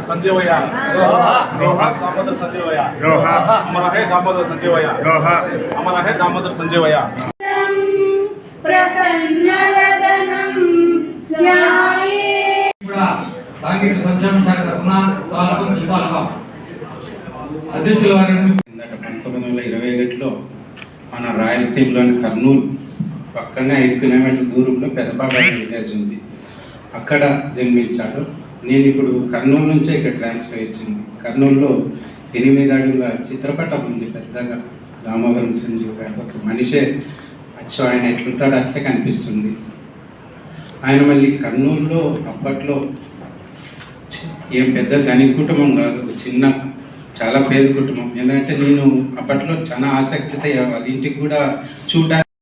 संजीवया रोहा दामोदर संजीवया रोहा हमारा है दामोदर संजीवया रोहा हमारा है दामोदर संजीवया प्रसन्नवदनं ध्याये సాంఘిక సంక్షేమ శాఖ తరఫున స్వాగతం సుస్వాగతం. అధ్యక్షుల వారి 1921లో మన రాయలసీమలోని కర్నూలు పక్కనే 5 కిలోమీటర్ల దూరంలో పెదపాడ విలేజ్ ఉంది. అక్కడ జన్మించాడు. నేను ఇప్పుడు కర్నూలు నుంచే ఇక్కడ ట్రాన్స్ఫర్ వచ్చింది. కర్నూలులో 8 అడుగుల చిత్రపటం ఉంది పెద్దగా, దామోదరం సంజీవ్ గారు. ఒక మనిషే అచ్చు ఆయన ఎట్లుంటాడో అట్లే కనిపిస్తుంది. ఆయన మళ్ళీ కర్నూలులో అప్పట్లో ఏం పెద్ద ధనిక కుటుంబం కాదు, చిన్న చాలా పేద కుటుంబం. ఎందుకంటే నేను అప్పట్లో చాలా ఆసక్తితో అది ఇంటికి కూడా చూడడానికి